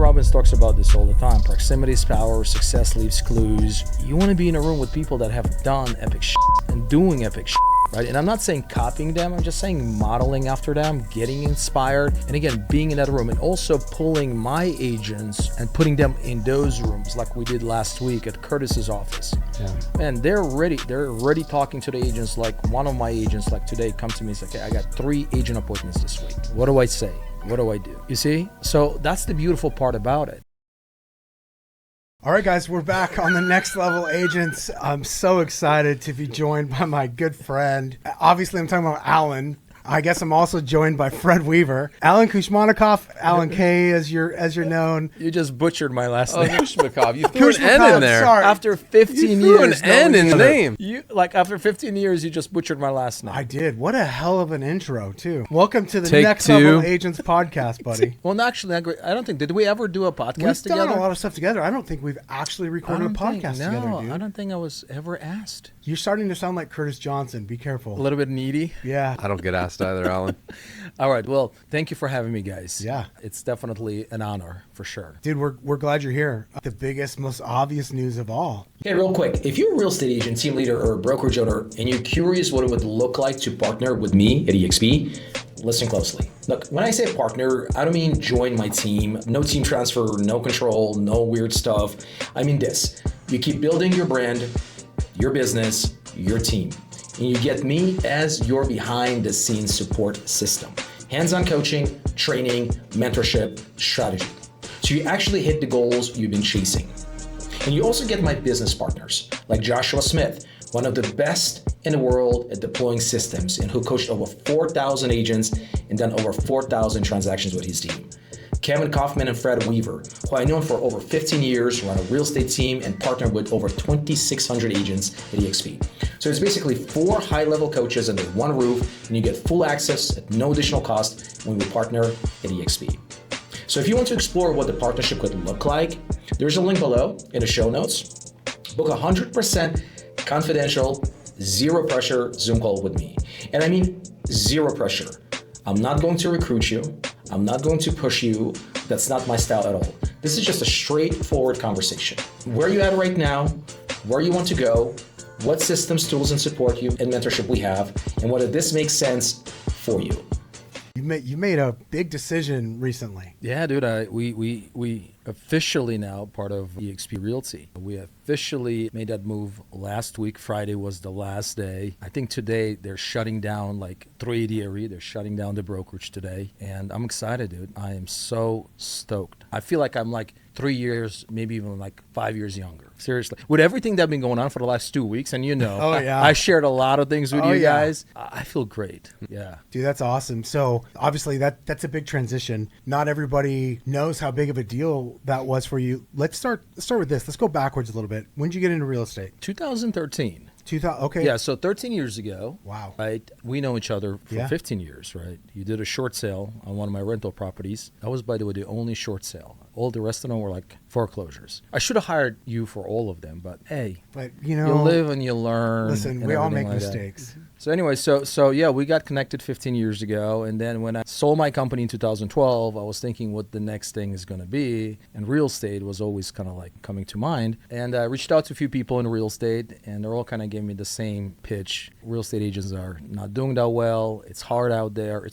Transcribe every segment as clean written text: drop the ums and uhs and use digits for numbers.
Robbins talks about this all the time. Proximity is power, success leaves clues. You want to be in a room with people that have done epic shit and doing epic shit, right? And I'm not saying copying them, I'm just saying modeling after them, getting inspired, and again, being in that room, and also pulling my agents and putting them in those rooms like we did last week at Curtis's office. Yeah. And they're already talking to the agents. Like one of my agents, like today, come to me and say, okay, I got 3 agent appointments this week. What do I say? What do I do? You see? So that's the beautiful part about it. All right, guys, we're back on the Next Level Agents. I'm so excited to be joined by my good friend. Obviously, I'm talking about Alan. I guess I'm also joined by Fred Weaver. Alan Kushmakov, Alan K, as you're known. You just butchered my last name. Kushmakov. You threw an N in there. Sorry. After 15 you years. threw an N in the name. After 15 years, you just butchered my last name. I did. What a hell of an intro, too. Welcome to the Take Next 2. Level Agents podcast, buddy. Well, actually, I don't think, did we ever do a podcast We've together? done a lot of stuff together. I don't think we've actually recorded a podcast together, dude. No, I don't think I was ever asked. You're starting to sound like Curtis Johnson. Be careful. A little bit needy. Yeah. I don't get asked either, Alan. All right. Well, thank you for having me, guys. Yeah. It's definitely an honor, for sure. Dude, we're glad you're here. The biggest, most obvious news of all. Hey, real quick, if you're a real estate agent, team leader, or a brokerage owner, and you're curious what it would look like to partner with me at EXP, listen closely. Look, when I say partner, I don't mean join my team, no team transfer, no control, no weird stuff. I mean this. You keep building your brand, your business, your team, and you get me as your behind-the-scenes support system. Hands-on coaching, training, mentorship, strategy. So you actually hit the goals you've been chasing. And you also get my business partners, like Joshua Smith, one of the best in the world at deploying systems and who coached over 4,000 agents and done over 4,000 transactions with his team. Kevin Kaufman and Fred Weaver, who I know for over 15 years, run a real estate team and partner with over 2,600 agents at EXP. So it's basically 4 high-level coaches under one roof, and you get full access at no additional cost when we partner at EXP. So if you want to explore what the partnership could look like, there's a link below in the show notes. Book 100% confidential, zero pressure Zoom call with me. And I mean zero pressure. I'm not going to recruit you. I'm not going to push you. That's not my style at all. This is just a straightforward conversation. Where are you at right now? Where you want to go? What systems, tools, and support you and mentorship we have, and whether this makes sense for you. You made a big decision recently. Yeah, dude. We officially now part of EXP Realty. We officially made that move last week. Friday was the last day. I think today they're shutting down like tr.ee. They're shutting down the brokerage today, and I'm excited, dude. I am so stoked. I feel like I'm like 3 years, maybe even like 5 years younger. Seriously, with everything that's been going on for the last 2 weeks, and oh, yeah. I shared a lot of things with you guys. I feel great. Yeah, dude, that's awesome. So obviously that's a big transition. Not everybody knows how big of a deal that was for you. Let's start with this. Let's go backwards a little bit. When did you get into real estate? 2013. Okay. Yeah, so 13 years ago. Wow. Right? We know each other for 15 years, right? You did a short sale on one of my rental properties. That was, by the way, the only short sale. All the rest of them were like foreclosures. I should have hired you for all of them, but hey. But you live and you learn. Listen, we all make mistakes. So anyway, so yeah, we got connected 15 years ago. And then when I sold my company in 2012, I was thinking what the next thing is going to be. And real estate was always kind of like coming to mind. And I reached out to a few people in real estate, and they're all kind of giving me the same pitch. Real estate agents are not doing that well. It's hard out there.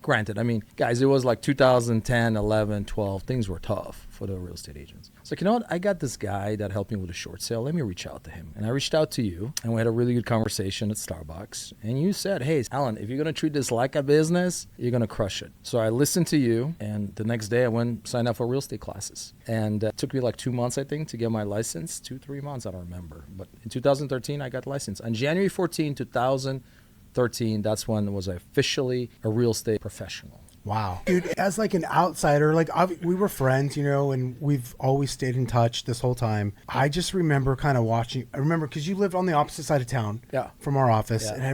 Granted, guys, it was like 2010, 11, 12. Things were tough for the real estate agents. So you know what? I got this guy that helped me with a short sale. Let me reach out to him. And I reached out to you, and we had a really good conversation at Starbucks. And you said, hey, Alan, if you're going to treat this like a business, you're going to crush it. So I listened to you, and the next day I went signed up for real estate classes. And it took me like 2 months, I think, to get my license. 2-3 months, I don't remember. But in 2013, I got licensed. On January 14, 2013, that's when was I officially a real estate professional. Wow. Dude, as like an outsider, we were friends, and we've always stayed in touch this whole time. I just remember kind of watching. I remember because you lived on the opposite side of town from our office. Yeah. And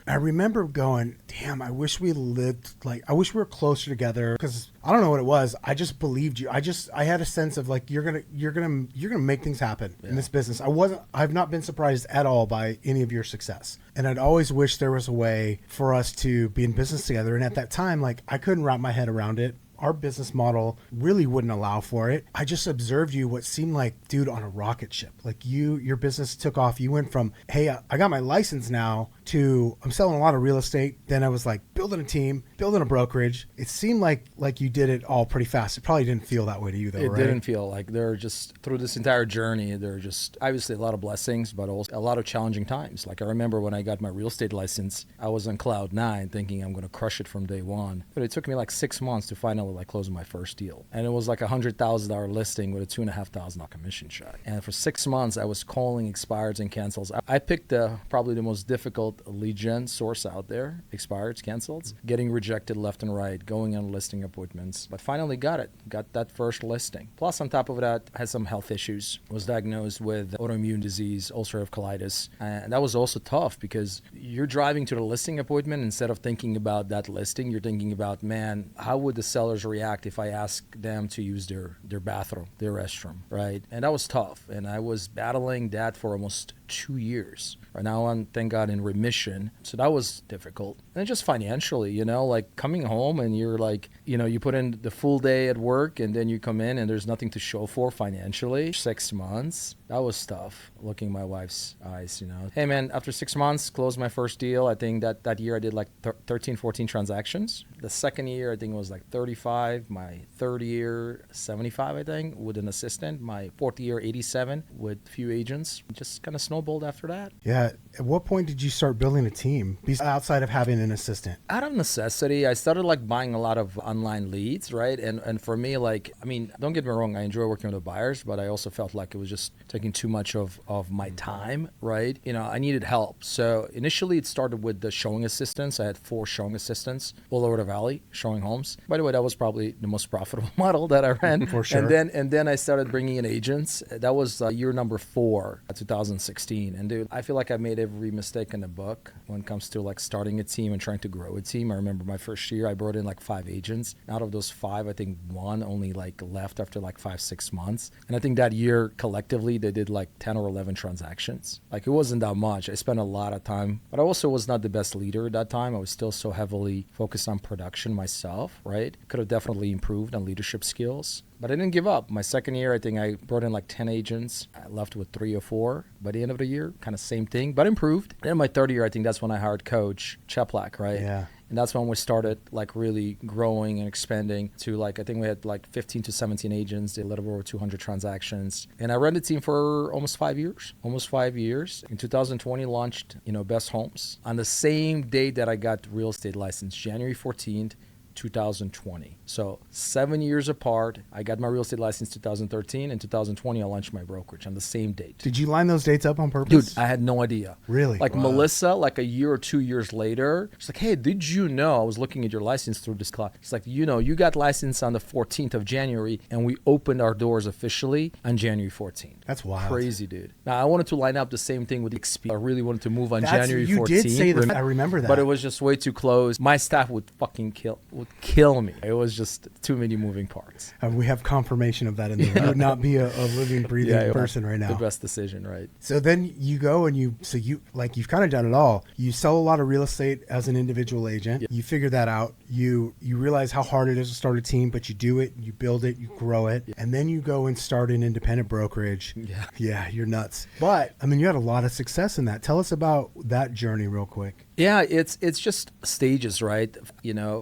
I remember going, damn, I wish we were closer together, because I don't know what it was. I just believed you. I had a sense of like, you're going to make things happen in this business. I've not been surprised at all by any of your success. And I'd always wished there was a way for us to be in business together. And at that time, like, I couldn't wrap my head around it. our business model really wouldn't allow for it. I just observed you what seemed like, dude, on a rocket ship. Like your business took off. You went from, hey, I got my license now, to I'm selling a lot of real estate. Then I was like building a team, building a brokerage. It seemed like you did it all pretty fast. It probably didn't feel that way to you though, right? It didn't feel like. There are just, through this entire journey, there are just obviously a lot of blessings, but also a lot of challenging times. Like I remember when I got my real estate license, I was on cloud 9 thinking I'm going to crush it from day one. But it took me like 6 months to finally like close my first deal. And it was like $100,000 listing with a $2,500 commission check. And for 6 months, I was calling expireds and cancels. I picked probably the most difficult lead gen source out there, expireds, cancels, getting rejected left and right, going on listing appointments, but finally got that first listing. Plus on top of that, I had some health issues, was diagnosed with autoimmune disease, ulcerative colitis. And that was also tough because you're driving to the listing appointment, instead of thinking about that listing, you're thinking about, man, how would the sellers react if I ask them to use their bathroom, their restroom, right? And that was tough. And I was battling that for almost 2 years. Right now I'm, thank God, in remission. So that was difficult. And just financially, like coming home and you're like, you put in the full day at work and then you come in and there's nothing to show for financially. 6 months, that was tough. Looking my wife's eyes, Hey man, after 6 months, closed my first deal. I think that year I did like 13, 14 transactions. The second year, I think it was like 35. My third year, 75, I think, with an assistant. My fourth year, 87 with a few agents. Just kind of snowballed after that. Yeah. At what point did you start building a team outside of having an assistant? Out of necessity, I started like buying a lot of online leads, right? And for me, like, I mean, don't get me wrong, I enjoy working with the buyers, but I also felt like it was just taking too much of my time, right? I needed help. So initially it started with the showing assistants. I had 4 showing assistants all over the valley showing homes. By the way, that was probably the most profitable model that I ran. For sure. And then I started bringing in agents. That was year number 4, 2016. And dude, I feel like I made every mistake in the book when it comes to like starting a team and trying to grow a team. I remember my first year, I brought in like 5 agents. Out of those 5, I think 1 only like left after like 5-6 months. And I think that year collectively, they did like 10 or 11 transactions. Like it wasn't that much. I spent a lot of time, but I also was not the best leader at that time. I was still so heavily focused on production myself, right? Could have definitely improved on leadership skills. But I didn't give up. My second year, I think I brought in like 10 agents. I left with 3 or 4. By the end of the year, kind of same thing, but improved. Then my third year, I think that's when I hired Coach Cheplak, right? Yeah. And that's when we started like really growing and expanding to like, I think we had like 15 to 17 agents, did a little over 200 transactions. And I ran the team for almost 5 years. In 2020, launched, Best Homes. On the same day that I got the real estate license, January 14th, 2020. So 7 years apart. I got my real estate license 2013. In 2020, I launched my brokerage on the same date. Did you line those dates up on purpose? Dude, I had no idea. Really? Like wow. Melissa, like a year or 2 years later, she's like, hey, did you know, I was looking at your license through this class. She's like, you got licensed on the 14th of January and we opened our doors officially on January 14th. That's wild. Crazy, dude. Now, I wanted to line up the same thing with XP. I really wanted to move on January 14th. You did say that. I remember that. But it was just way too close. My staff would fucking kill me. It was just too many moving parts. We have confirmation of that in there. You would not be a living, breathing person right now. The best decision, right? So then you go and you've kind of done it all. You sell a lot of real estate as an individual agent. Yep. You figure that out. You realize how hard it is to start a team, but you do it, you build it, you grow it. Yep. And then you go and start an independent brokerage. Yeah. Yeah, you're nuts. But I mean, you had a lot of success in that. Tell us about that journey real quick. Yeah, it's just stages, right?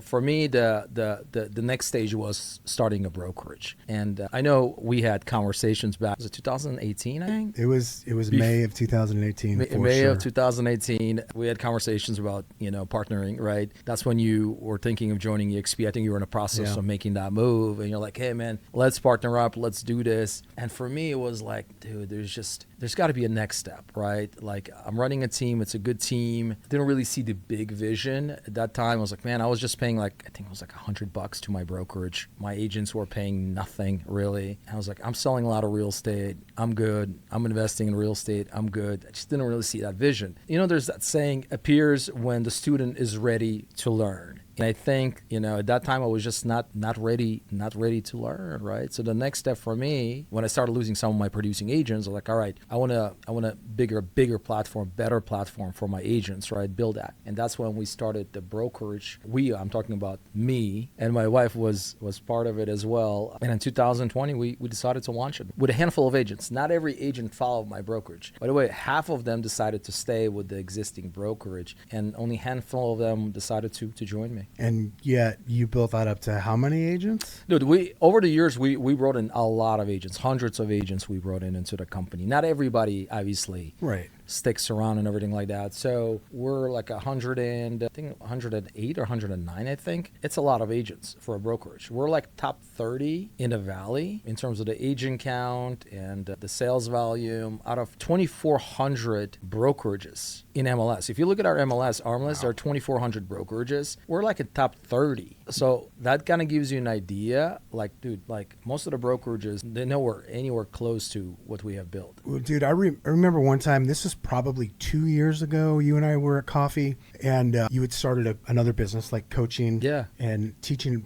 For me, the next stage was starting a brokerage, and I know we had conversations back. Was it 2018? I think it was May of 2018. May of 2018, we had conversations about partnering, right? That's when you were thinking of joining EXP. I think you were in a process of making that move, and you're like, hey man, let's partner up, let's do this. And for me, it was like, dude, there's got to be a next step, right? Like I'm running a team, it's a good team. Didn't really see the big vision at that time. I was like, man, I was just paying like, I think it was like $100 to my brokerage. My agents were paying nothing really. And I was like, I'm selling a lot of real estate. I'm good. I'm investing in real estate. I'm good. I just didn't really see that vision. There's that saying, appears when the student is ready to learn. And I think, at that time I was just not ready to learn, right? So the next step for me, when I started losing some of my producing agents, I was like, all right, I want a bigger platform, better platform for my agents, right? Build that. And that's when we started the brokerage. I'm talking about me, and my wife was part of it as well. And in 2020, we decided to launch it with a handful of agents. Not every agent followed my brokerage. By the way, half of them decided to stay with the existing brokerage, and only a handful of them decided to join me. And yet you built that up to how many agents? Dude, over the years, we brought in a lot of agents, hundreds of agents we brought into the company. Not everybody, obviously. Right. Sticks around and everything like that. So we're like 108 or 109, I think. It's a lot of agents for a brokerage. We're like top 30 in the Valley in terms of the agent count and the sales volume out of 2,400 brokerages in MLS. If you look at our MLS ARM list, there are 2,400 brokerages. We're like a top 30. So that kind of gives you an idea. Like, dude, like most of the brokerages, they're nowhere anywhere close to what we have built. Well, dude, I remember one time, this is probably 2 years ago, you and I were at coffee, and you had started another business like coaching and teaching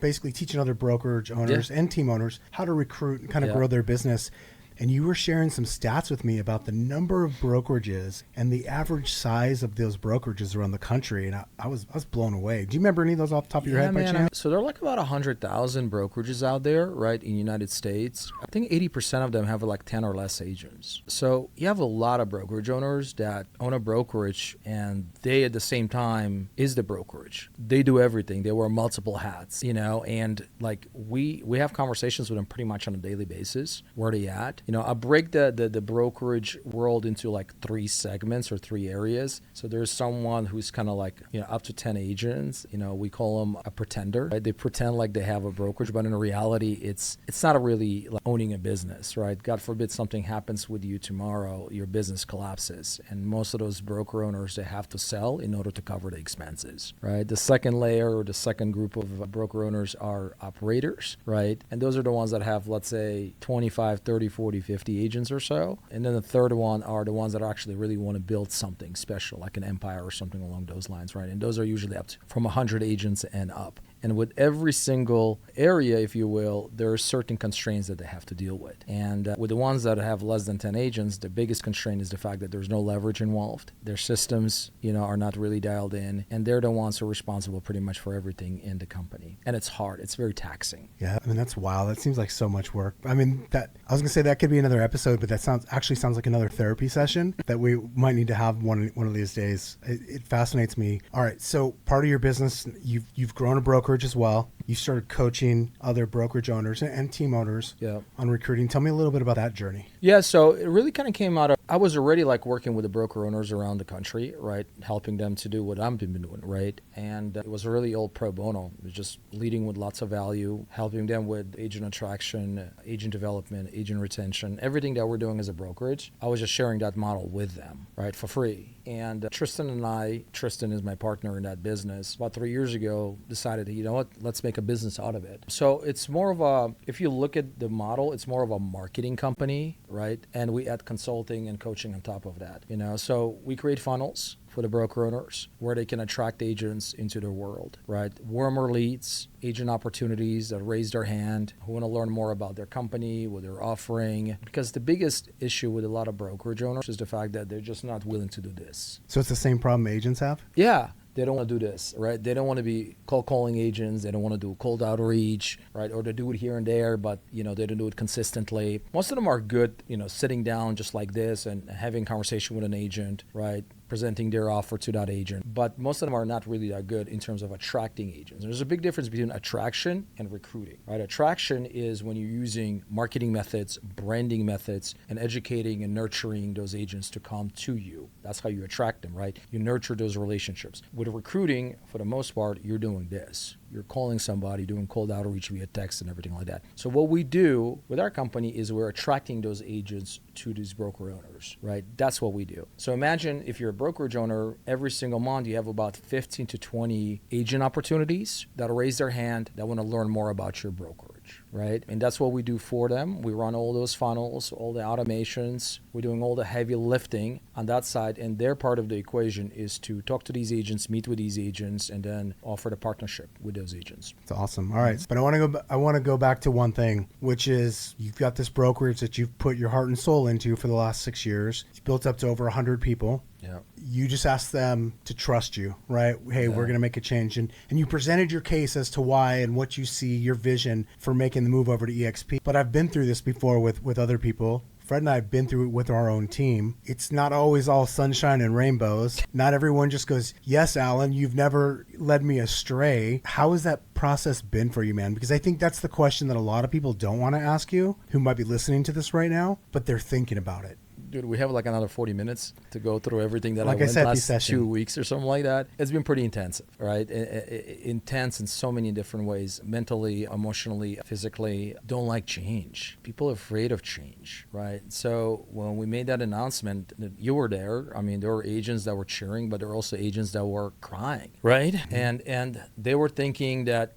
other brokerage owners and team owners how to recruit and kind of grow their business. And you were sharing some stats with me about the number of brokerages and the average size of those brokerages around the country. And I was blown away. Do you remember any of those off the top of your head by chance? So there are like about 100,000 brokerages out there, right, in the United States. I think 80% of them have like 10 or less agents. So you have a lot of brokerage owners that own a brokerage, and they at the same time is the brokerage. They do everything. They wear multiple hats, and like we have conversations with them pretty much on a daily basis. Where are they at? I break the brokerage world into like 3 segments or 3 areas. So there's someone who's kind of like, up to 10 agents. We call them a pretender. Right? They pretend like they have a brokerage, but in reality, it's not really like owning a business, right? God forbid something happens with you tomorrow, your business collapses. And most of those broker owners, they have to sell in order to cover the expenses, right? The second layer or the second group of broker owners are operators, right? And those are the ones that have, let's say, 25, 30, 40, 50 agents or so. And then the third one are the ones that actually really want to build something special, like an empire or something along those lines, right? And those are usually up to from 100 agents and up. And with every single area, if you will, there are certain constraints that they have to deal with. And with the ones that have less than 10 agents, the biggest constraint is the fact that there's no leverage involved. Their systems, are not really dialed in. And they're the ones who are responsible pretty much for everything in the company. And it's hard. It's very taxing. Yeah, that's wild. That seems like so much work. I was going to say that could be another episode, but that sounds like another therapy session that we might need to have one of these days. It fascinates me. All right, so part of your business, you've grown a brokerage as well. You started coaching other brokerage owners and team owners on recruiting. Tell me a little bit about that journey. Yeah, so it really kind of came out of, I was already like working with the broker owners around the country, right? Helping them to do what I've been doing, right? And it was really all pro bono. It was just leading with lots of value, helping them with agent attraction, agent development, agent retention, everything that we're doing as a brokerage. I was just sharing that model with them, right, for free. And Tristan is my partner in that business, about 3 years ago, decided, you know what, let's make a business out of it. So it's more of if you look at the model, it's more of a marketing company, right? And we add consulting and coaching on top of that, So we create funnels for the broker owners where they can attract agents into their world, right? Warmer leads, agent opportunities that raise their hand, who want to learn more about their company, what they're offering. Because the biggest issue with a lot of brokerage owners is the fact that they're just not willing to do this. So it's the same problem agents have? Yeah. They don't want to do this, right? They don't want to be cold calling agents. They don't want to do cold outreach, right? Or they do it here and there, but, they don't do it consistently. Most of them are good, sitting down just like this and having a conversation with an agent, right? Presenting their offer to that agent. But most of them are not really that good in terms of attracting agents. There's a big difference between attraction and recruiting, right? Attraction is when you're using marketing methods, branding methods, and educating and nurturing those agents to come to you. That's how you attract them, right? You nurture those relationships. With recruiting, for the most part, you're doing this. You're calling somebody, doing cold outreach via text and everything like that. So what we do with our company is we're attracting those agents to these broker owners, right? That's what we do. So imagine if you're a brokerage owner, every single month you have about 15 to 20 agent opportunities that'll raise their hand that want to learn more about your brokerage, right? And that's what we do for them. We run all those funnels, all the automations. We're doing all the heavy lifting on that side. And their part of the equation is to talk to these agents, meet with these agents, and then offer the partnership with those agents. It's awesome. All right. But I want to go back to one thing, which is you've got this brokerage that you've put your heart and soul into for the last 6 years. It's built up to over 100 people. Yeah. You just asked them to trust you, right? Hey, we're going to make a change. And you presented your case as to why and what you see, your vision for making the move over to EXP. But I've been through this before with other people. Fred and I have been through it with our own team. It's not always all sunshine and rainbows. Not everyone just goes, yes, Alan, you've never led me astray. How has that process been for you, man? Because I think that's the question that a lot of people don't want to ask you who might be listening to this right now, but they're thinking about it. Dude, we have like another 40 minutes to go through everything that like I went said, last 2 weeks or something like that. It's been pretty intensive, right? Intense in so many different ways, mentally, emotionally, physically. Don't like change. People are afraid of change, right? So when we made that announcement, you were there. I mean, there were agents that were cheering, but there were also agents that were crying, right? Mm-hmm. And they were thinking that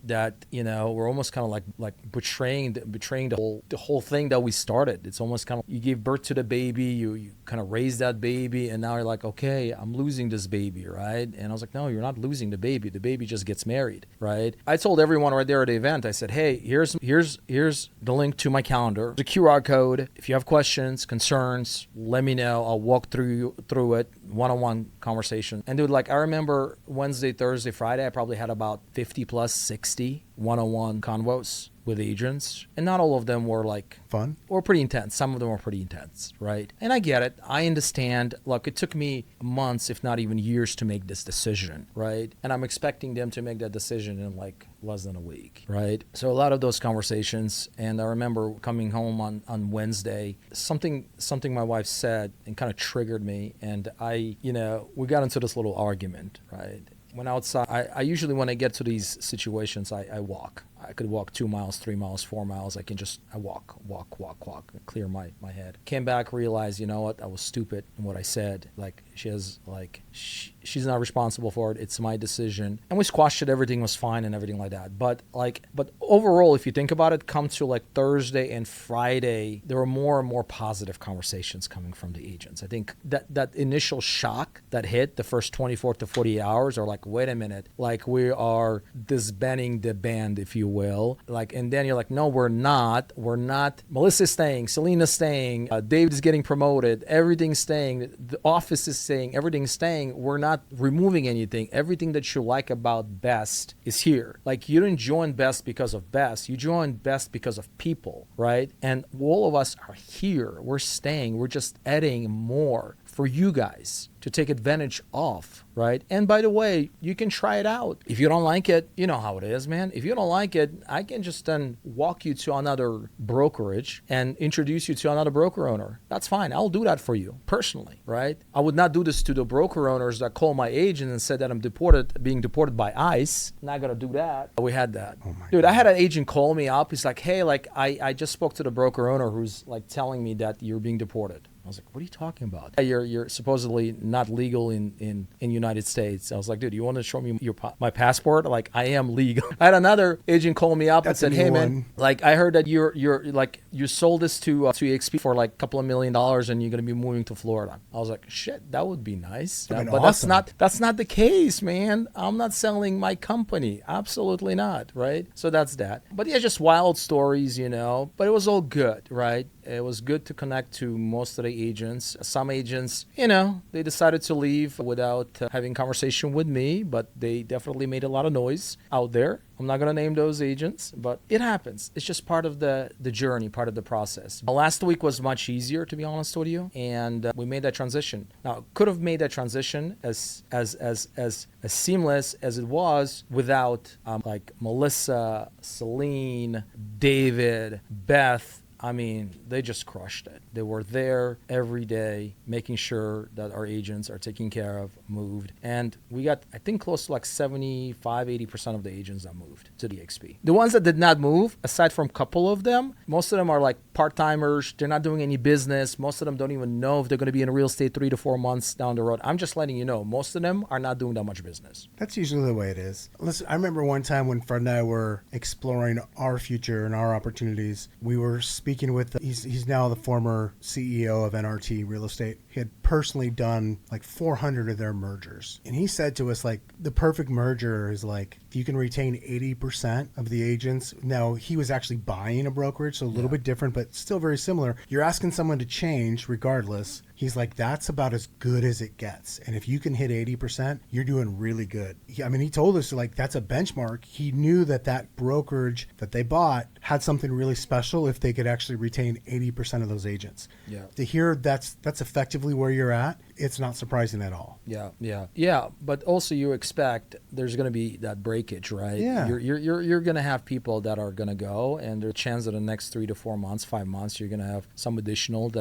we're almost kind of like betraying the whole thing that we started. It's almost kind of you gave birth to the baby. You kind of raise that baby, and now you're like, okay, I'm losing this baby, right? And I was like, no, you're not losing the baby. The baby just gets married, right? I told everyone right there at the event, I said, hey, here's the link to my calendar, the QR code. If you have questions, concerns, let me know. I'll walk through it, one-on-one conversation. And dude, like I remember Wednesday, Thursday, Friday, I probably had about 50 plus 60 one-on-one convos with agents, and not all of them were like fun or pretty intense. Some of them were pretty intense, right? And I get it. I understand. Look, it took me months, if not even years, to make this decision, right? And I'm expecting them to make that decision in like less than a week, right? So a lot of those conversations, and I remember coming home on Wednesday, something my wife said and kind of triggered me, and we got into this little argument, right? When outside, I usually, when I get to these situations, I walk. I could walk 2 miles, 3 miles, 4 miles. I walk, clear my head. Came back, realized, you know what, I was stupid in what I said. Like, she's not responsible for it. It's my decision. And we squashed it. Everything was fine and everything like that. But overall, if you think about it, come to like Thursday and Friday, there were more and more positive conversations coming from the agents. I think that initial shock that hit the first 24 to 48 hours are like, wait a minute, like we are disbanding the band, if you will. Like, and then you're like, no, we're not. Melissa's staying, Selena's staying, David is getting promoted, everything's staying, the office is staying, everything's staying. We're not removing anything. Everything that you like about Best is here. Like, you didn't join Best because of Best. You joined Best because of people, right? And all of us are here. We're staying. We're just adding more for you guys to take advantage of, right? And by the way, you can try it out. If you don't like it, you know how it is, man. If you don't like it, I can just then walk you to another brokerage and introduce you to another broker owner. That's fine. I'll do that for you personally, right? I would not do this to the broker owners that call my agent and said that I'm being deported by ICE. Not gonna do that. We had that. Oh my Dude, God. I had an agent call me up. He's like, hey, like I just spoke to the broker owner who's like telling me that you're being deported. I was like, what are you talking about? You're supposedly not legal in United States. I was like, dude, you want to show me my passport? Like, I am legal. I had another agent call me up and said, hey, man, like, I heard that you sold this to EXP for like a couple of $1 million and you're going to be moving to Florida. I was like, shit, that would be nice. But awesome. That's not the case, man. I'm not selling my company. Absolutely not, right? So that's that. But yeah, just wild stories, but it was all good, right? It was good to connect to most of the agents. Some agents, they decided to leave without having conversation with me, but they definitely made a lot of noise out there. I'm not going to name those agents, but it happens. It's just part of the journey, part of the process. Last week was much easier, to be honest with you, and we made that transition. Now, could have made that transition as seamless as it was without like Melissa, Celine, David, Beth, I mean, they just crushed it. They were there every day, making sure that our agents are taken care of, moved. And we got, I think, close to like 75-80% of the agents that moved to the EXP. The ones that did not move, aside from a couple of them, most of them are like part-timers. They're not doing any business. Most of them don't even know if they're going to be in real estate 3 to 4 months down the road. I'm just letting you know, most of them are not doing that much business. That's usually the way it is. Listen, I remember one time when Fred and I were exploring our future and our opportunities, we were speaking with, he's now the former CEO of NRT Real Estate. He had personally done like 400 of their mergers. And he said to us, like, the perfect merger is like, if you can retain 80% of the agents. Now, he was actually buying a brokerage, so a little bit different, but still very similar. You're asking someone to change regardless. He's like, that's about as good as it gets. And if you can hit 80%, you're doing really good. He told us, like, that's a benchmark. He knew that brokerage that they bought had something really special if they could actually retain 80% of those agents. Yeah. To hear that's effectively where you're at, it's not surprising at all. Yeah. But also you expect there's going to be that breakage, right? Yeah. You're going to have people that are going to go, and there's a chance that in the next 3 to 4 months, 5 months, you're going to have some additional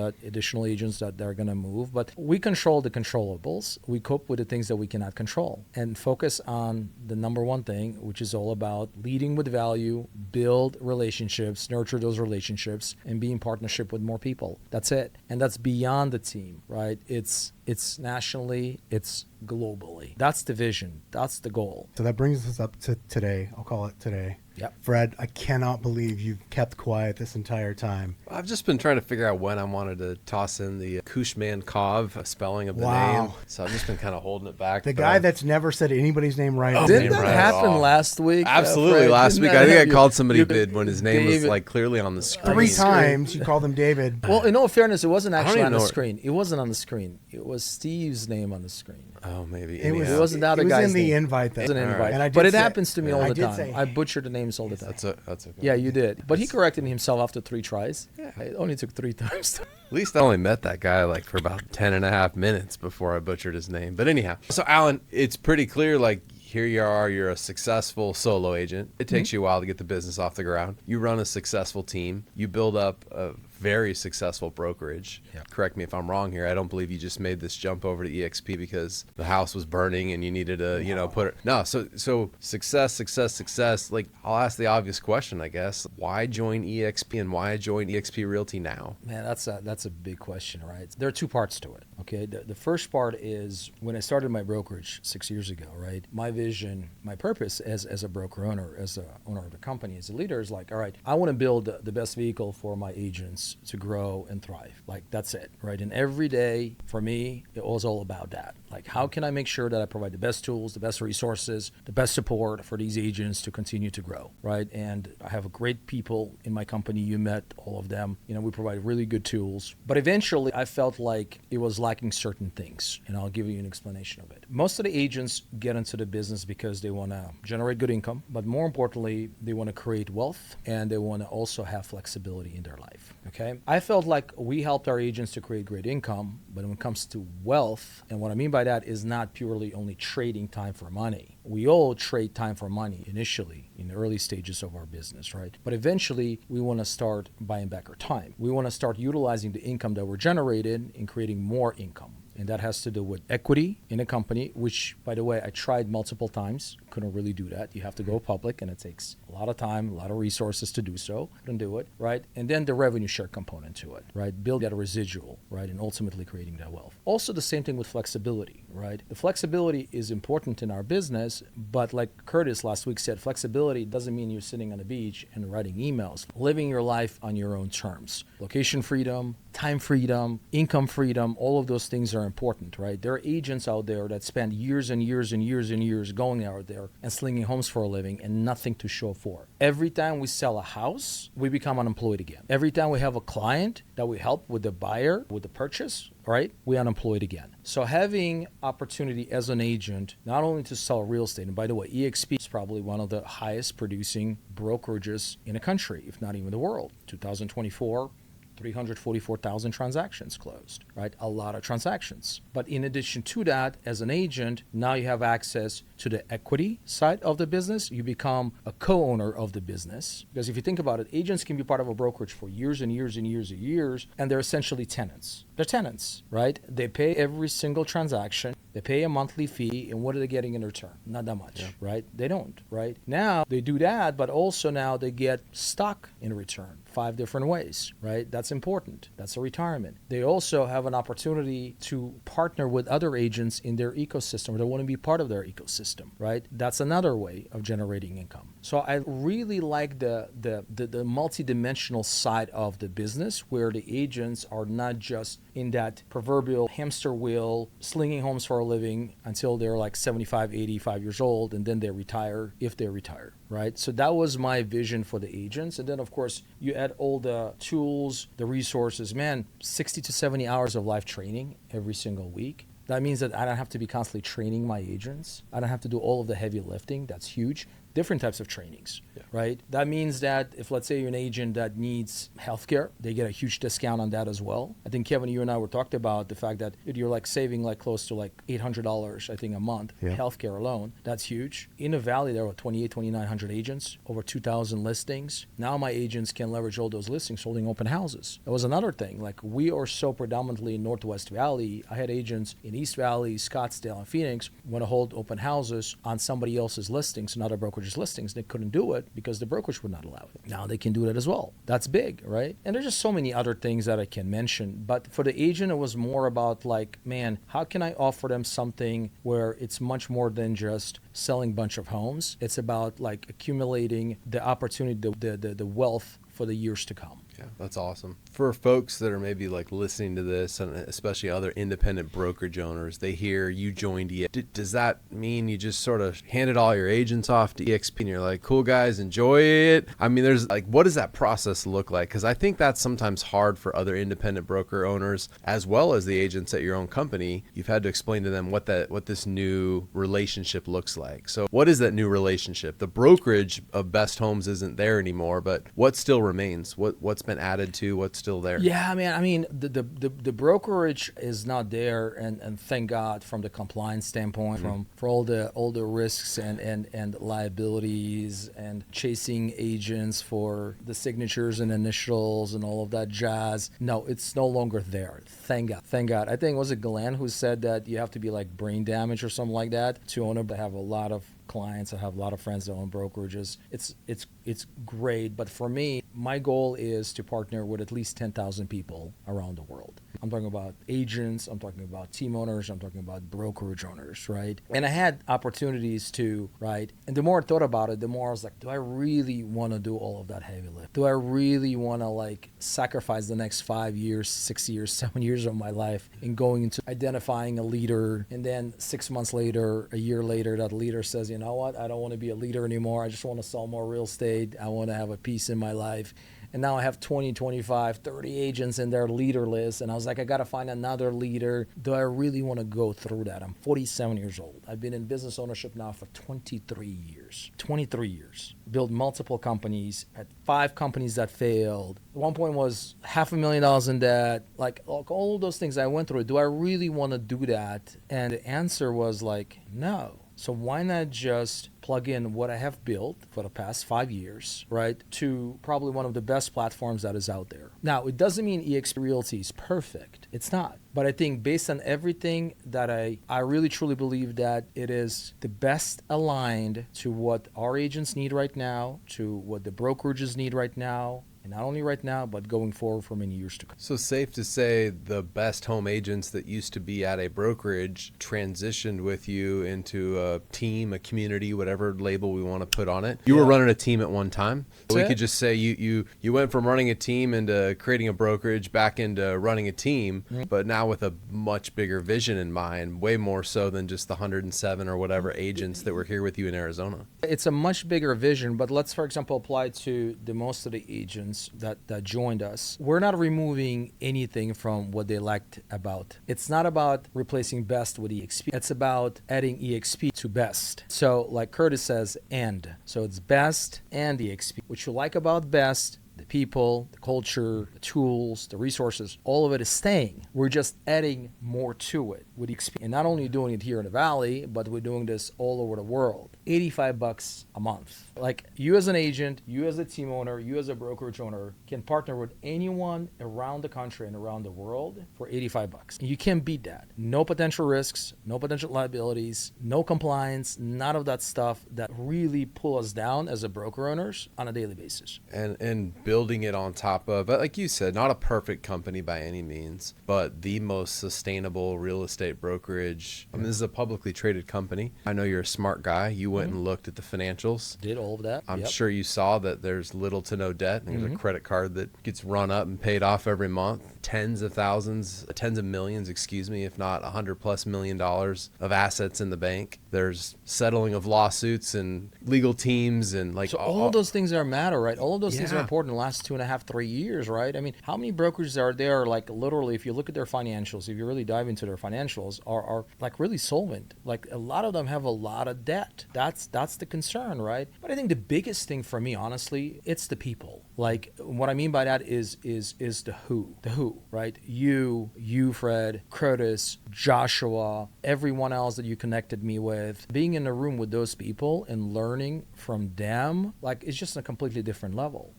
agents that they're going to move. But we control the controllables. We cope with the things that we cannot control and focus on the number one thing, which is all about leading with value, build relationships, nurture those relationships, and be in partnership with more people. That's it. And that's beyond the team, right? It's nationally, it's globally. That's the vision. That's the goal. So that brings us up to today. I'll call it today. Yep. Fred, I cannot believe you've kept quiet this entire time. I've just been trying to figure out when I wanted to toss in the Kushmakov spelling of the name. So I've just been kind of holding it back. The guy that's never said anybody's name right. Didn't that happen last week? Absolutely. Last week, I think I called somebody David when his name was like clearly on the screen. 3 times you called him David. Well, in all fairness, it wasn't actually on the screen. It wasn't on the screen. It was Steve's name on the screen. Oh, maybe. It wasn't that other guy's name. It was in the invite, though. It was an invite. But it happens to me all the time. I butcher the names all the time. That's okay. Yeah, you did. But he corrected himself after 3 tries. Yeah. It only took 3 times. At least I only met that guy like for about 10 and a half minutes before I butchered his name. But anyhow, so Alan, it's pretty clear, like, here you are, you're a successful solo agent. It takes you a while to get the business off the ground. You run a successful team. You build up a very successful brokerage. Yeah. Correct me if I'm wrong here. I don't believe you just made this jump over to EXP because the house was burning and you needed to, put it. No, so success. Like, I'll ask the obvious question, I guess. Why join EXP and why join EXP Realty now? Man, that's a big question, right? There are 2 parts to it. Okay, the first part is when I started my brokerage 6 years ago, right? My vision, my purpose as a broker owner, as a owner of a company, as a leader is like, all right, I want to build the best vehicle for my agents to grow and thrive. Like, that's it, right? And every day for me, it was all about that. Like, how can I make sure that I provide the best tools, the best resources, the best support for these agents to continue to grow, right? And I have great people in my company. You met all of them. We provide really good tools. But eventually, I felt like it was lacking certain things, and I'll give you an explanation of it. Most of the agents get into the business because they want to generate good income, but more importantly, they want to create wealth, and they want to also have flexibility in their life. Okay. I felt like we helped our agents to create great income, but when it comes to wealth, and what I mean by that is not purely only trading time for money. We all trade time for money initially in the early stages of our business, right? But eventually, we want to start buying back our time. We want to start utilizing the income that we're generating and creating more income. And that has to do with equity in a company, which, by the way, I tried multiple times. Couldn't really do that. You have to go public, and it takes a lot of time, a lot of resources to do so. Couldn't do it, right? And then the revenue share component to it, right? Build that residual, right? And ultimately creating that wealth. Also, the same thing with flexibility, right? The flexibility is important in our business, but like Curtis last week said, flexibility doesn't mean you're sitting on the beach and writing emails. Living your life on your own terms. Location freedom, time freedom, income freedom, all of those things are important, right? There are agents out there that spend years and years and years and years going out there and slinging homes for a living and nothing to show for. Every time we sell a house, we become unemployed again. Every time we have a client that we help with the buyer, with the purchase, right, we unemployed again. So having opportunity as an agent, not only to sell real estate, and by the way, EXP is probably one of the highest producing brokerages in the country, if not even the world. 2024, 344,000 transactions closed, right? A lot of transactions. But in addition to that, as an agent, now you have access to the equity side of the business. You become a co-owner of the business. Because if you think about it, agents can be part of a brokerage for years and years and years and years, and they're essentially tenants. They're tenants, right? They pay every single transaction. They pay a monthly fee, and what are they getting in return? Not that much, right? They don't, right? Now they do that, but also now they get stock in return 5 different ways, right? That's important. That's a retirement. They also have an opportunity to partner with other agents in their ecosystem, or they want to be part of their ecosystem, right? That's another way of generating income. So I really like the multidimensional side of the business, where the agents are not just in that proverbial hamster wheel, slinging homes for a living until they're like 75, 85 years old, and then they retire if they retire, right? So that was my vision for the agents. And then, of course, you add all the tools, the resources, man, 60 to 70 hours of live training every single week. That means that I don't have to be constantly training my agents. I don't have to do all of the heavy lifting. That's huge. Different types of trainings, right? That means that if, let's say, you're an agent that needs healthcare, they get a huge discount on that as well. I think, Kevin, you and I were talked about the fact that you're like saving like close to like $800, I think, a month, healthcare alone. That's huge. In the Valley, there were 2,900 agents, over 2,000 listings. Now my agents can leverage all those listings holding open houses. That was another thing. Like, we are so predominantly in Northwest Valley. I had agents in East Valley, Scottsdale, and Phoenix want to hold open houses on somebody else's listings, another brokerage listings. They couldn't do it because the brokerage would not allow it. Now they can do it as well. That's big, right? And there's just so many other things that I can mention. But for the agent, it was more about like, man, how can I offer them something where it's much more than just selling a bunch of homes? It's about like accumulating the opportunity, the wealth for the years to come. Yeah, that's awesome. For folks that are maybe like listening to this, and especially other independent brokerage owners, they hear you joined EXP. Does that mean you just sort of handed all your agents off to EXP and you're like, cool guys, enjoy it? I mean, there's like, what does that process look like? Because I think that's sometimes hard for other independent broker owners, as well as the agents at your own company. You've had to explain to them what this new relationship looks like. So what is that new relationship? The brokerage of Best Homes isn't there anymore, but what still remains? What's been added to? What's still there? Yeah, man. I mean, the brokerage is not there, and thank God from the compliance standpoint, for all the risks and liabilities and chasing agents for the signatures and initials and all of that jazz. No, it's no longer there. Thank God. Thank God. I think, was it Glenn who said that you have to be like brain damaged or something like that to own it? I have a lot of clients. I have a lot of friends that own brokerages. It's great, but for me, my goal is to partner with at least 10,000 people around the world. I'm talking about agents, I'm talking about team owners, I'm talking about brokerage owners, right? And I had opportunities to, right? And the more I thought about it, the more I was like, do I really want to do all of that heavy lift? Do I really want to like sacrifice the next 5 years, 6 years, 7 years of my life in going into identifying a leader, and then 6 months later, a year later, that leader says, you know what, I don't want to be a leader anymore. I just want to sell more real estate. I want to have a peace in my life. And now I have 20, 25, 30 agents in their leader list. And I was like, I got to find another leader. Do I really want to go through that? I'm 47 years old. I've been in business ownership now for 23 years. 23 years. Built multiple companies. Had 5 companies that failed. At one point was $500,000 in debt. Like all of those things I went through. Do I really want to do that? And the answer was like, no. So why not just plug in what I have built for the past 5 years, right, to probably one of the best platforms that is out there. Now, it doesn't mean eXp Realty is perfect. It's not. But I think based on everything that I really truly believe that it is the best aligned to what our agents need right now, to what the brokerages need right now, and not only right now, but going forward for many years to come. So safe to say the best home agents that used to be at a brokerage transitioned with you into a team, a community, whatever label we want to put on it. You were running a team at one time. We could just say you went from running a team into creating a brokerage back into running a team, but now with a much bigger vision in mind, way more so than just the 107 or whatever agents that were here with you in Arizona. It's a much bigger vision, but let's, for example, apply to the most of the agents that joined us. We're not removing anything from what they liked about. It's not about replacing best with EXP. It's about adding EXP to best. So like Curtis says, and. So it's best and EXP. What you like about best, the people, the culture, the tools, the resources, all of it is staying. We're just adding more to it with experience. And not only doing it here in the Valley, but we're doing this all over the world. $85 a month. Like you as an agent, you as a team owner, you as a brokerage owner can partner with anyone around the country and around the world for $85. And you can't beat that. No potential risks, no potential liabilities, no compliance, none of that stuff that really pull us down as a broker owners on a daily basis. And building it on top of, like you said, not a perfect company by any means, but the most sustainable real estate brokerage. I mean, this is a publicly traded company. I know you're a smart guy. You went and looked at the financials. Did all of that. I'm sure you saw that there's little to no debt. There's a credit card that gets run up and paid off every month. Tens of millions, if not $100+ million of assets in the bank. There's settling of lawsuits and legal teams and like so all of those things are matter, right? All of those things are important in the last 2.5, 3 years, right? I mean, how many brokers are there, like literally, if you look at their financials, if you really dive into their financials, are like really solvent. Like a lot of them have a lot of debt. That's the concern, right? But I think the biggest thing for me, honestly, it's the people. Like what I mean by that is the who, right? You, Fred, Curtis, Joshua, everyone else that you connected me with, being in a room with those people and learning from them, like it's just a completely different level.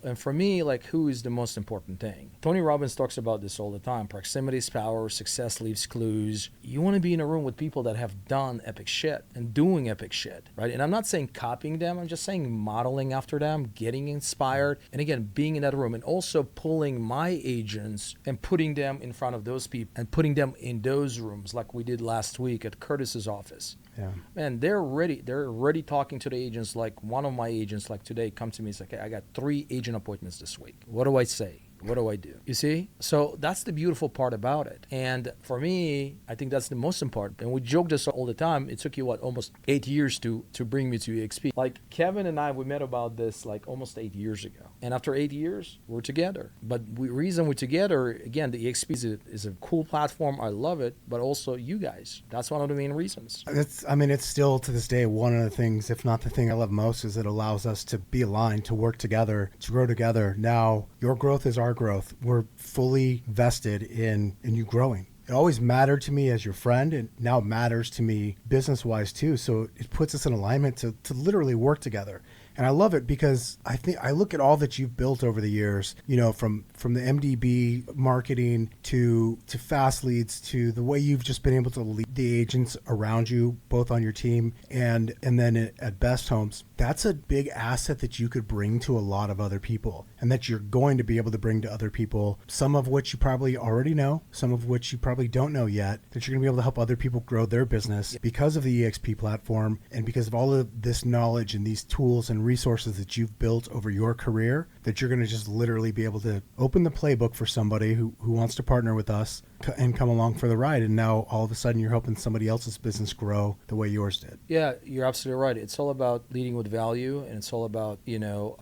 And for me, like who is the most important thing? Tony Robbins talks about this all the time. Proximity is power, success leaves clues. You want to be in a room with people that have done epic shit and doing epic shit, right? And I'm not saying copying them, I'm just saying modeling after them, getting inspired, and again, being in that room and also pulling my agents and putting them in front of those people and putting them in those rooms like we did last week at Curtis's office. Yeah. Man, they're already talking to the agents. Like one of my agents, like today, come to me, he's like, hey, I got 3 agent appointments this week. What do I say? What do I do? You see? So that's the beautiful part about it. And for me, I think that's the most important. And we joke this all the time. It took you, almost 8 years to bring me to EXP. Like Kevin and I, we met about this like almost 8 years ago. And after 8 years, we're together. But reason we're together, again, the EXP is a cool platform. I love it. But also you guys. That's one of the main reasons. It's still to this day one of the things, if not the thing I love most, is it allows us to be aligned, to work together, to grow together. Now, your growth is our growth. We're fully vested in you growing. It always mattered to me as your friend, and now it matters to me business-wise too. So it puts us in alignment to literally work together. And I love it because I look at all that you've built over the years, from the MDB marketing to fast leads to the way you've just been able to lead the agents around you, both on your team and then at Best Homes. That's a big asset that you could bring to a lot of other people and that you're going to be able to bring to other people, some of which you probably already know, some of which you probably don't know yet, that you're going to be able to help other people grow their business because of the EXP platform and because of all of this knowledge and these tools and resources that you've built over your career, that you're going to just literally be able to open the playbook for somebody who wants to partner with us and come along for the ride. And now all of a sudden you're helping somebody else's business grow the way yours did. Yeah, you're absolutely right. It's all about leading with value, and it's all about,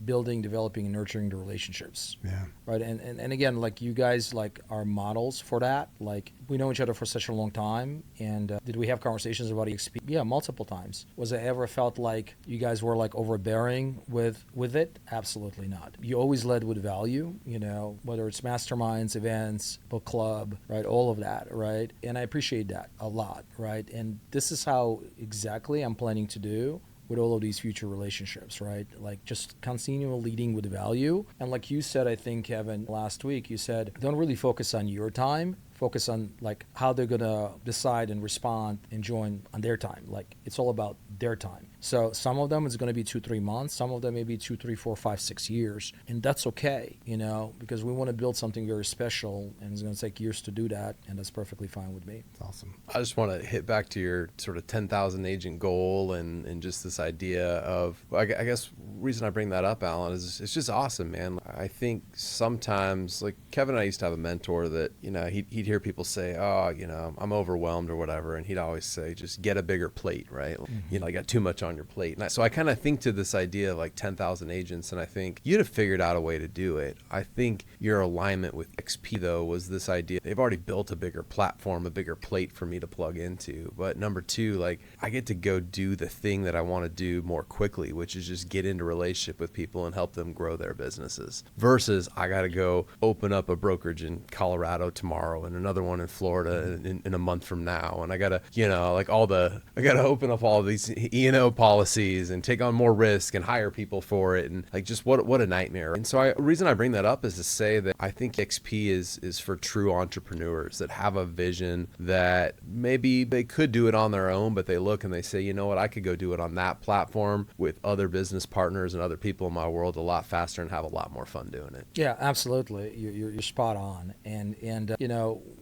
building, developing, and nurturing the relationships. Yeah. Right. And again, like you guys are models for that. Like we know each other for such a long time. And did we have conversations about EXP? Yeah, multiple times. Was it ever felt like you guys were like overbearing with it? Absolutely not. You always led with value, whether it's masterminds, events, book club, right? All of that, right? And I appreciate that a lot, right? And this is how exactly I'm planning to do with all of these future relationships, right? Like just continue leading with value. And like you said, I think, Kevin, last week, you said, don't really focus on your time. Focus on like how they're going to decide and respond and join on their time. Like it's all about their time. So some of them is going to be 2-3 months. Some of them maybe 2, 3, 4, 5, 6 years. And that's okay, because we want to build something very special and it's going to take years to do that. And that's perfectly fine with me. It's awesome. I just want to hit back to your sort of 10,000 agent goal and just this idea of, I guess reason I bring that up, Alan, is it's just awesome, man. I think sometimes, like Kevin and I used to have a mentor that, he'd hear people say, oh, I'm overwhelmed or whatever. And he'd always say, just get a bigger plate, right? I got too much on on your plate. And so I kind of think to this idea of like 10,000 agents, and I think you'd have figured out a way to do it. I think your alignment with XP, though, was this idea. They've already built a bigger platform, a bigger plate for me to plug into. But number two, like, I get to go do the thing that I want to do more quickly, which is just get into relationship with people and help them grow their businesses, versus I got to go open up a brokerage in Colorado tomorrow and another one in Florida in a month from now. And I got to, like I got to open up all these E&O policies and take on more risk and hire people for it. And like, just what a nightmare. And so the reason I bring that up is to say that I think XP is for true entrepreneurs that have a vision that maybe they could do it on their own, but they look and they say, you know what, I could go do it on that platform with other business partners and other people in my world a lot faster and have a lot more fun doing it. Yeah, absolutely. You're spot on. And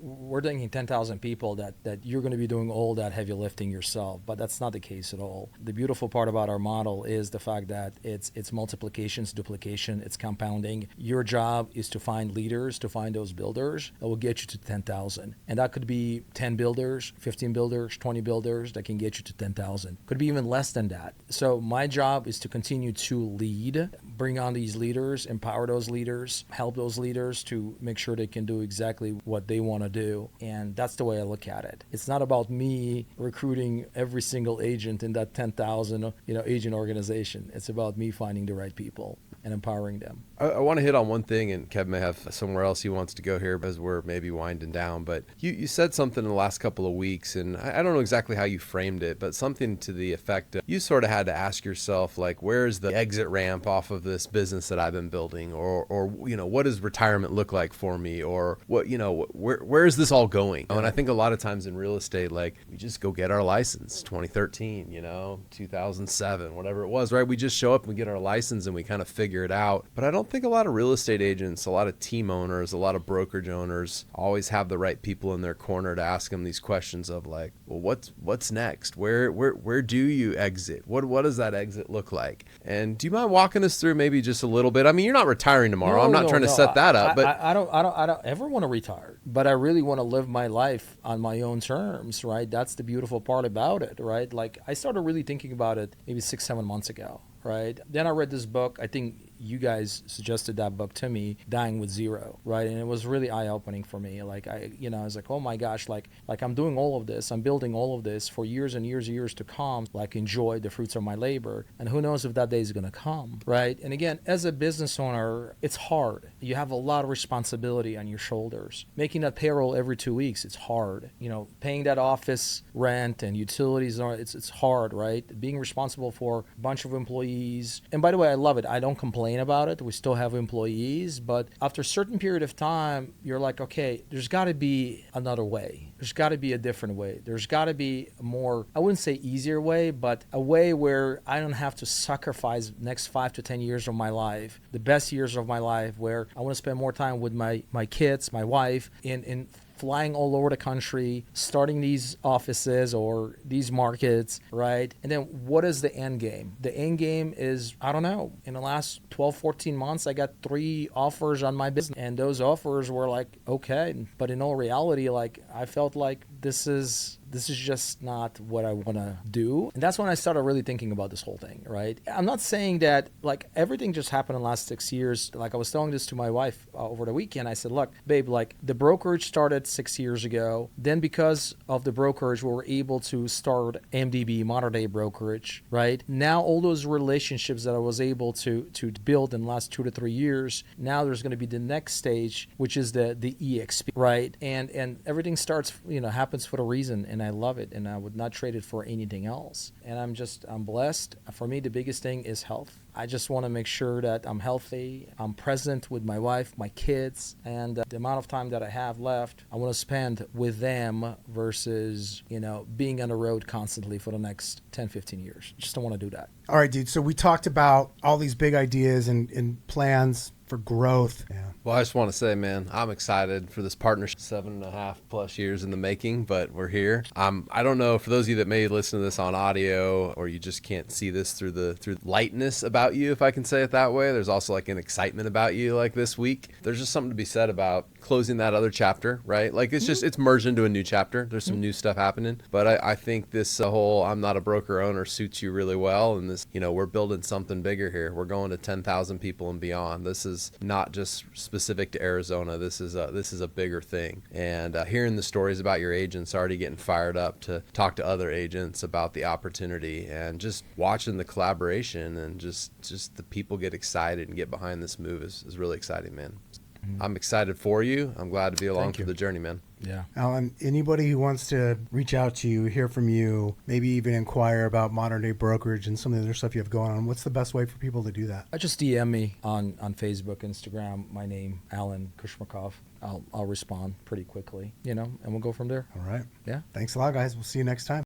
we're thinking 10,000 people that you're going to be doing all that heavy lifting yourself, but that's not the case at all. The beautiful part about our model is the fact that it's multiplication, it's duplication, it's compounding. Your job is to find leaders, to find those builders that will get you to 10,000. And that could be 10 builders, 15 builders, 20 builders that can get you to 10,000. Could be even less than that. So my job is to continue to lead, bring on these leaders, empower those leaders, help those leaders to make sure they can do exactly what they want to do. And that's the way I look at it. It's not about me recruiting every single agent in that 10,000 agent organization. It's about me finding the right people and empowering them. I want to hit on one thing, and Kev may have somewhere else he wants to go here as we're maybe winding down, but you said something in the last couple of weeks, and I don't know exactly how you framed it, but something to the effect of you sort of had to ask yourself, like, where's the exit ramp off of this business that I've been building, or what does retirement look like for me, or what, where is this all going? And I think a lot of times in real estate, like, we just go get our license, 2013, 2007, whatever it was, right? We just show up and we get our license and we kind of figure it out. But I don't think a lot of real estate agents, a lot of team owners, a lot of brokerage owners always have the right people in their corner to ask them these questions of like, well, what's next? Where do you exit? What does that exit look like? And do you mind walking us through maybe just a little bit? I mean, you're not retiring tomorrow. I'm not trying to set that up, but I don't ever want to retire, but I really want to live my life on my own terms, right? That's the beautiful part about it, right? Like, I started really thinking about it maybe 6-7 months ago, right? Then I read this book. I think you guys suggested that book to me, Dying with Zero, right? And it was really eye-opening for me. Like, I was like, oh my gosh, like I'm doing all of this, I'm building all of this for years and years and years to come, like, enjoy the fruits of my labor. And who knows if that day is going to come, right? And again, as a business owner, it's hard. You have a lot of responsibility on your shoulders. Making that payroll every 2 weeks, it's hard. Paying that office rent and utilities, it's hard, right? Being responsible for a bunch of employees. And by the way, I love it. I don't complain about it. We still have employees, but after a certain period of time, you're like, okay, there's got to be another way. There's got to be a different way. There's got to be a more, I wouldn't say easier way, but a way where I don't have to sacrifice next 5 to 10 years of my life, the best years of my life, where I want to spend more time with my kids, my wife, in flying all over the country, starting these offices or these markets, right? And then what is the end game? The end game is, I don't know, in the last 12, 14 months, I got 3 offers on my business. And those offers were like, okay. But in all reality, like, I felt like this is just not what I want to do. And that's when I started really thinking about this whole thing, right? I'm not saying that, like, everything just happened in the last 6 years. Like, I was telling this to my wife over the weekend. I said, look, babe, like, the brokerage started 6 years ago. Then because of the brokerage, we were able to start MDB, Modern Day Brokerage, right? Now all those relationships that I was able to build in the last 2 to 3 years, now there's going to be the next stage, which is the EXP, right? And everything starts, happens for a reason. And I love it, and I would not trade it for anything else. And I'm blessed. For me, the biggest thing is health. I just want to make sure that I'm healthy, I'm present with my wife, my kids, and the amount of time that I have left, I want to spend with them versus, being on the road constantly for the next 10, 15 years. Just don't want to do that. All right, dude. So we talked about all these big ideas and plans for growth. Yeah. Well, I just want to say, man, I'm excited for this partnership. 7.5+ years in the making, but we're here. I don't know, for those of you that may listen to this on audio, or you just can't see this through lightness about you, if I can say it that way. There's also like an excitement about you, like this week. There's just something to be said about closing that other chapter, right? Like it's merged into a new chapter. There's some new stuff happening, but I think this whole I'm not a broker owner suits you really well. And this, we're building something bigger here. We're going to 10,000 people and beyond. This is not just specific to Arizona. This is a bigger thing. And hearing the stories about your agents already getting fired up to talk to other agents about the opportunity, and just watching the collaboration and just the people get excited and get behind this move is really exciting, man. I'm excited for you. I'm glad to be along for the journey, man. Yeah. Alan, anybody who wants to reach out to you, hear from you, maybe even inquire about modern day brokerage and some of the other stuff you have going on, what's the best way for people to do that? Just DM me on Facebook, Instagram, my name, Alan Kushmakov. I'll respond pretty quickly, and we'll go from there. All right. Yeah. Thanks a lot, guys. We'll see you next time.